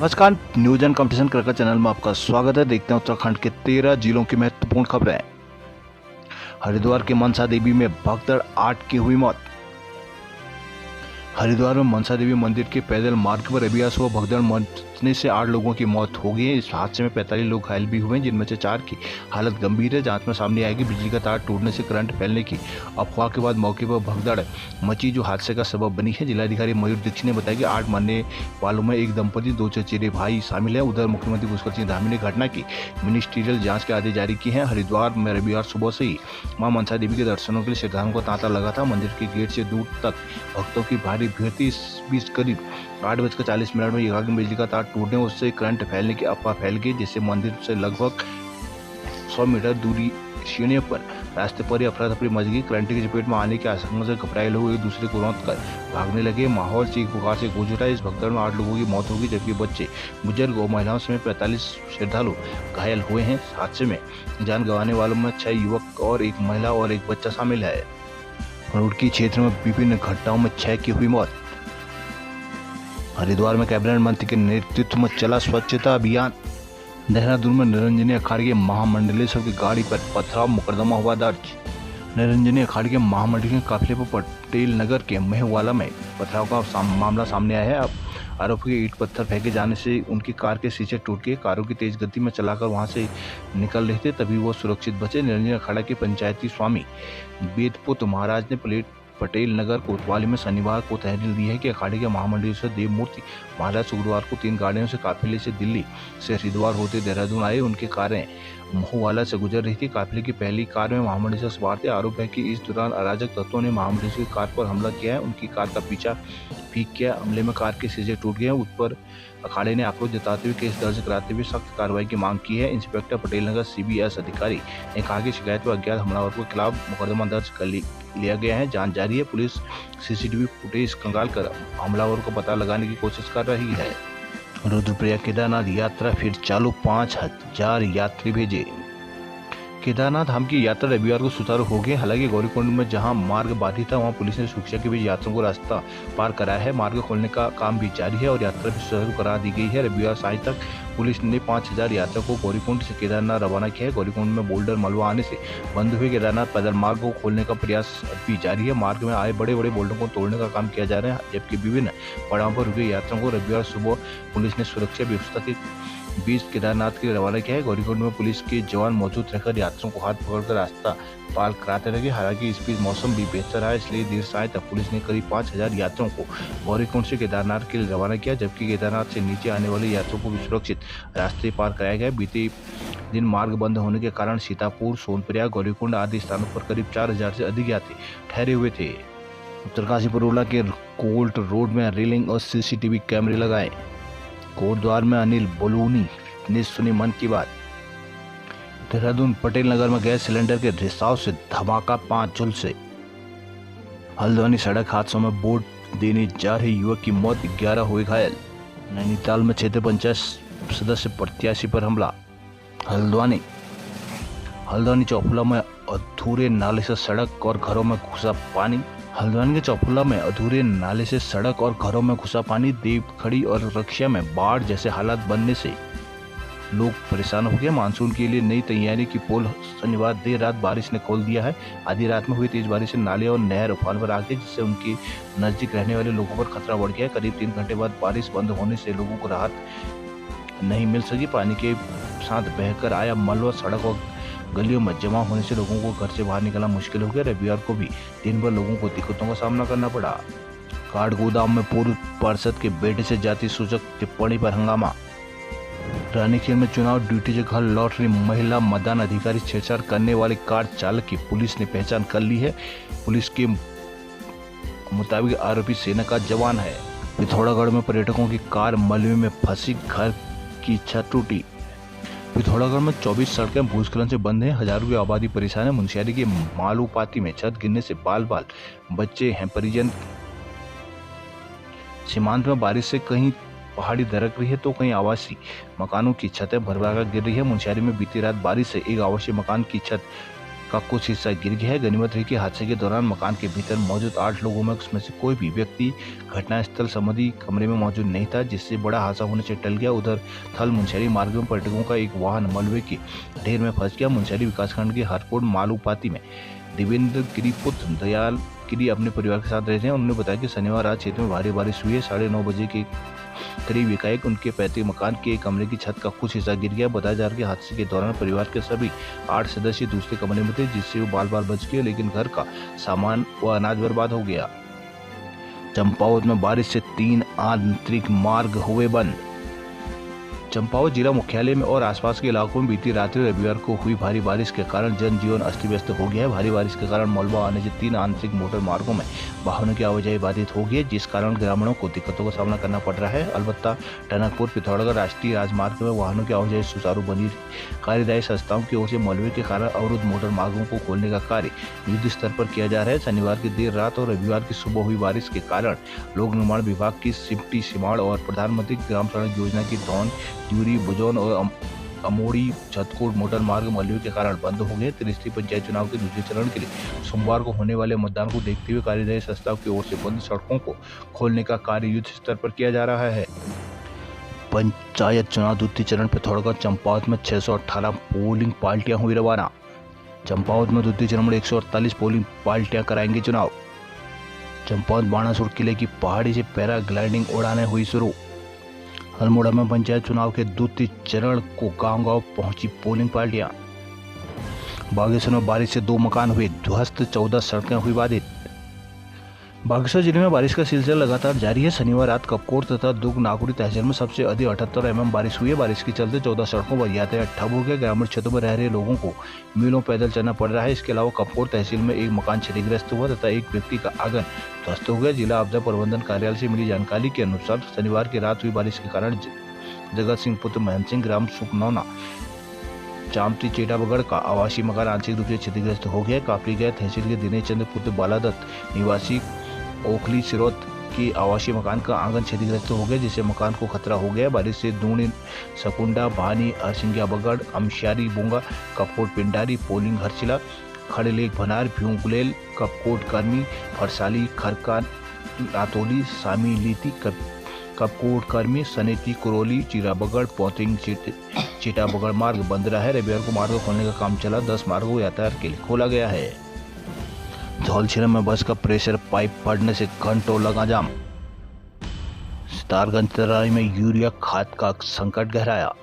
नमस्कार, news and competition cricket channel में आपका स्वागत है। देखते हैं उत्तराखंड के 13 जिलों की महत्वपूर्ण खबरें। हरिद्वार के मनसा देवी में भगदड़, 8 की हुई मौत। हरिद्वार में मनसा देवी मंदिर के पैदल मार्ग पर रविवार सुबह भगदड़ मचने से 8 लोगों की मौत हो गई है। इस हादसे में 45 लोग घायल भी हुए हैं, जिनमें से 4 की हालत गंभीर है। जांच में सामने आएगी बिजली का तार टूटने से करंट फैलने की अफवाह के बाद मौके पर भगदड़ मची, जो हादसे का सबब बनी है। जिलाधिकारी मयूर दीक्षित ने बताया कि 8 मरने वालों में एक दंपति, 2 चचेरे भाई शामिल है। उधर मुख्यमंत्री पुष्कर सिंह धामी ने घटना की मिनिस्ट्रियल जांच के आदेश जारी किए हैं। हरिद्वार में रविवार सुबह से ही मां मनसा देवी के दर्शनों के लिए श्रद्धालुओं का तांता लगा था। मंदिर के गेट से दूर तक भक्तों की भारी भीड़ थी। इस बीच करीब 8:40 में एकाग्र बिजली का तार टूटने उससे करंट फैलने की अफवाह फैल गई, जिससे मंदिर से लगभग 100 मीटर दूरी सीढ़ियों पर रास्ते पर ही अफरा तफरी मच गई। करंट की चपेट में आने की आशंका से घबराए लोग एक दूसरे को रौंद कर भागने लगे। माहौल चीख पुकार से गूंज उठा। इस भगदड़ में 8 लोगों की मौत होगी, जबकि बच्चे, बुजुर्ग और महिलाओं समेत 45 श्रद्धालु घायल हुए हैं। हादसे में जान गंवाने वालों में 6 युवक और 1 महिला और 1 बच्चा शामिल है। रुड़की क्षेत्र में विभिन्न घटनाओं में 6 की हुई मौत। हरिद्वार में कैबिनेट मंत्री के नेतृत्व में चला स्वच्छता अभियान। देहरादून में निरंजनी अखाड़े के महामंडलेश्वर की गाड़ी पर पथराव मुकदमा हुआ दर्ज। निरंजनी अखाड़े के महामंडल के काफिले पर पटेल नगर के मेहवाला में पथराव का मामला सामने आया है। अब आरोपी के ईंट पत्थर फेंके जाने से उनकी कार के शीशे टूट गए। कारों की तेज गति में चलाकर वहां से निकल रहे थे, तभी वो सुरक्षित बचे। निरंजनी अखाड़ा के पंचायती स्वामी वेदपुत महाराज ने पटेल नगर कोतवाली में शनिवार को तहरीर दी है कि अखाड़े के महामंडलेश्वर देवमूर्ति महाराज शुक्रवार को 3 गाड़ियों से काफिले से दिल्ली से हरिद्वार होते देहरादून आए। उनकी कारें महुवाला से गुजर रही थी। काफिले की पहली कार में महामंडलेश्वर सवार थे। आरोप है कि इस दौरान अराजक तत्वों ने महामंडलेश्वर की कार पर हमला किया है, उनकी कार का पीछा भी किया। हमले में कार के शीशे टूट गए। उस पर अखाड़े ने आक्रोश जताते हुए केस दर्ज कराते हुए सख्त कार्रवाई की मांग की है। इंस्पेक्टर पटेल नगर CBS अधिकारी ने कहा कि शिकायत पर अज्ञात हमलावर के खिलाफ मुकदमा दर्ज कर लिया गया है। जांच जारी है। पुलिस CCTV फुटेज खंगाल कर हमलावर को पता लगाने की कोशिश कर रही है। रुद्रप्रयाग केदारनाथ यात्रा फिर चालू, 5000 यात्री भेजे। केदारनाथ धाम की यात्रा रविवार को सुचारू हो गई। हालांकि गौरीकुंड में जहां मार्ग बाधित था, वहां पुलिस ने सुरक्षा के बीच यात्रियों को रास्ता पार कराया है। मार्ग खोलने का काम भी जारी है और यात्रा भी सुचारू करा दी गई है। रविवार साय तक पुलिस ने 5000 यात्रियों को गौरीकुंड से केदारनाथ रवाना किया है। गौरीकुंड में बोल्डर मलबा आने से बंद हुए केदारनाथ पैदल मार्ग को खोलने का प्रयास भी जारी है। मार्ग में आए बड़े बड़े बोल्डर को तोड़ने का काम किया जा रहा है, जबकि विभिन्न पड़ावों पर रुके यात्रियों को रविवार सुबह पुलिस ने सुरक्षा व्यवस्था के बीच केदारनाथ के लिए रवाना किया है। गौरीकुंड में पुलिस के जवान मौजूद रहकर यात्रियों को हाथ पकड़कर रास्ता पार कराते रहे। हालांकि इस बीच मौसम भी बेहतर रहा, इसलिए देर साय तक पुलिस ने करीब 5000 यात्रियों को गौरीकुंड से केदारनाथ के लिए रवाना किया, जबकि केदारनाथ से नीचे आने वाले यात्रियों को भी सुरक्षित रास्ते पार कराया गया। बीते दिन मार्ग बंद होने के कारण सीतापुर, सोनप्रयाग, गौरीकुंड आदि स्थानों पर करीब 4000 से अधिक यात्री ठहरे हुए थे। उत्तरकाशी परोला के कोल्ट रोड में रेलिंग और CCTV कैमरे लगाए। कोटद्वार में अनिल बलूनी ने सुनी मन की बात। देहरादून पटेल नगर में गैस सिलेंडर के रिसाव से धमाका, 5 झुलसे। हल्द्वानी सड़क हादसों में वोट देने जा रहे युवक की मौत, 11 हुए घायल। नैनीताल में क्षेत्र पंचायत सदस्य प्रत्याशी पर हमला। हल्द्वानी चौफुला में अधूरे नाले से सड़क और घरों में घुसा पानी। हल्द्वानी के चौफुला में अधूरे नाले से सड़क और घरों में घुसा पानी। देवखड़ी और रक्षा में बाढ़ जैसे हालात बनने से लोग परेशान हो गए। मानसून के लिए नई तैयारी की पोल शनिवार देर रात बारिश ने खोल दिया है। आधी रात में हुई तेज बारिश से नाले और नहर उफान पर आ गए, जिससे उनके नजदीक रहने वाले लोगों पर खतरा बढ़ गया। करीब 3 घंटे बाद बारिश बंद होने से लोगों को राहत नहीं मिल सकी। पानी के साथ बहकर आया मलबा सड़क और गलियों में जमा होने से लोगों को घर से बाहर निकलना मुश्किल हो गया। रविवार को भी दिन भर लोगों को दिक्कतों का सामना करना पड़ा। काठगोदाम में पूर्व पार्षद के बेटे से जाति सूचक टिप्पणी पर हंगामा। रानीखेत में चुनाव ड्यूटी से घर लौट रही महिला मतदान अधिकारी छेड़छाड़ करने वाले कार चालक की पुलिस ने पहचान कर ली है। पुलिस के मुताबिक आरोपी सेना का जवान है। पिथौरागढ़ में पर्यटकों की कार मलबे में फंसी, घर की छत टूटी। पिथौरागढ़ में 24 सड़कें भूस्खलन से बंद हैं। हजारों की आबादी परेशान है। मुंशियारी के मालूपाती में छत गिरने से बाल बच्चे हैं परिजन। सीमांत में बारिश से कहीं पहाड़ी दरक रही है तो कहीं आवासीय मकानों की छतें भरभरा गिर रही है। मुंशियारी में बीती रात बारिश से एक आवासीय मकान की छत का कुछ हिस्सा गिर गया है। गनीमत रही कि हादसे के दौरान मकान के भीतर मौजूद 8 लोगों में उसमें से कोई भी व्यक्ति घटनास्थल संबंधी कमरे में मौजूद नहीं था, जिससे बड़ा हादसा होने से टल गया। उधर थल मुनस्यारी मार्ग में पर्यटकों का एक वाहन मलबे के ढेर में फंस गया। मुनस्यारी विकासखंड के हरकोट मालूपाती में देवेंद्र गिरी पुत्र दयाल गिरी अपने परिवार के साथ रहते हैं। उन्होंने बताया कि शनिवार रात क्षेत्र में भारी बारिश हुई है। 9:30 बजे के करीब एकाएक उनके पैतृक मकान के एक कमरे की छत का कुछ हिस्सा गिर गया। बताया जा रहा है कि हादसे के दौरान परिवार के सभी 8 सदस्य दूसरे कमरे में थे, जिससे वो बाल बच गए, लेकिन घर का सामान व अनाज बर्बाद हो गया। चंपावत में बारिश से 3 आंतरिक मार्ग हुए बंद। चंपावत जिला मुख्यालय में और आसपास के इलाकों में बीती रात्रि रविवार को हुई भारी बारिश के कारण जनजीवन अस्त व्यस्त हो गया है। भारी बारिश के कारण मलबा आने से 3 आंतरिक मोटर मार्गों में वाहनों की आवाजाही बाधित हो गई है, जिस कारण ग्रामीणों को दिक्कतों का सामना करना पड़ रहा है। अलबत्ता टनकपुर पिथौरागढ़ राष्ट्रीय राजमार्ग में वाहनों की आवाजाही सुचारू बनी। कार्यदायी संस्थाओं की ओर से मलबे के कारण अवरुद्ध मोटर मार्गों को खोलने का कार्य युद्ध स्तर पर किया जा रहा है। शनिवार की देर रात और रविवार की सुबह हुई बारिश के कारण लोक निर्माण विभाग की सिमटी सिमाड़ और प्रधानमंत्री ग्राम सड़क योजना की धौन ड्यूरी बुजौन और अमोड़ी छतकोट मोटर मार्ग मलबे के कारण बंद हो गए। त्रिस्तरीय पंचायत चुनाव के दूसरे चरण के लिए सोमवार को होने वाले मतदान को देखते हुए कार्यदायी संस्थाओं की ओर से बंद सड़कों को खोलने का कार्य युद्ध स्तर पर किया जा रहा है। पंचायत चुनाव द्वितीय चरण पिथौरागढ़ चंपावत में 618 पोलिंग पार्टियां हुई रवाना। चंपावत में द्वितीय चरण में 148 पोलिंग पार्टियां कराएंगे चुनाव। चंपावत बाणासुर किले की पहाड़ी से पैराग्लाइडिंग उड़ानें हुई शुरू। अल्मोड़ा में पंचायत चुनाव के द्वितीय चरण को गांव-गांव पहुंची पोलिंग पार्टियां। बागेश्वर में बारिश से 2 मकान हुए ध्वस्त, 14 सड़कें हुई बाधित। बागेश्वर जिले में बारिश का सिलसिला लगातार जारी है। शनिवार रात कपकोट तथा दुर्ग नाकुरी तहसील में सबसे अधिक 78 mm बारिश हुई है। बारिश के चलते 14 सड़कों पर यातायात ठप हो गया। ग्रामीण क्षेत्रों में रह रहे लोगों को मीलों पैदल चलना पड़ रहा है। इसके अलावा कपकोट तहसील में एक मकान क्षतिग्रस्त हुआ तथा एक व्यक्ति का आंगन ध्वस्त हो गया। जिला आपदा प्रबंधन कार्यालय से मिली जानकारी के अनुसार शनिवार की रात हुई बारिश के कारण जगत सिंह पुत्र महंत सिंह ग्राम सुखनौना चामती चेटाबगढ़ का आवासीय मकान आंशिक रूप से क्षतिग्रस्त हो गया। काफली गया तहसील के दिनेश चंद्र पुत्र बालादत्त निवासी ओखली सिरोत की आवासीय मकान का आंगन क्षतिग्रस्त हो गया, जिससे मकान को खतरा हो गया। बारिश से दूनी, सकुंडा, भानी, हरसिंगिया बगड़, अमशारी बुंगा, कपकोट पिंडारी, पोलिंग हरसिला, खड़लेक भनार, भ्यूंगुलेल, कपकोट कर्मी, फरसाली, खरका, रातोली, सामी लीती, कपकोट कर्मी, सनेती, कुरोली, चिराबगढ़, पोतिंग चिटाबगढ़ मार्ग बंद रहा है। रविवार को मार्ग खोलने का काम चला। 10 मार्गों को यातायात के लिए खोला गया है। धौलछिरा में बस का प्रेशर पाइप फटने से घंटों लगा जाम। सितारगंज तराई में यूरिया खाद का संकट गहराया।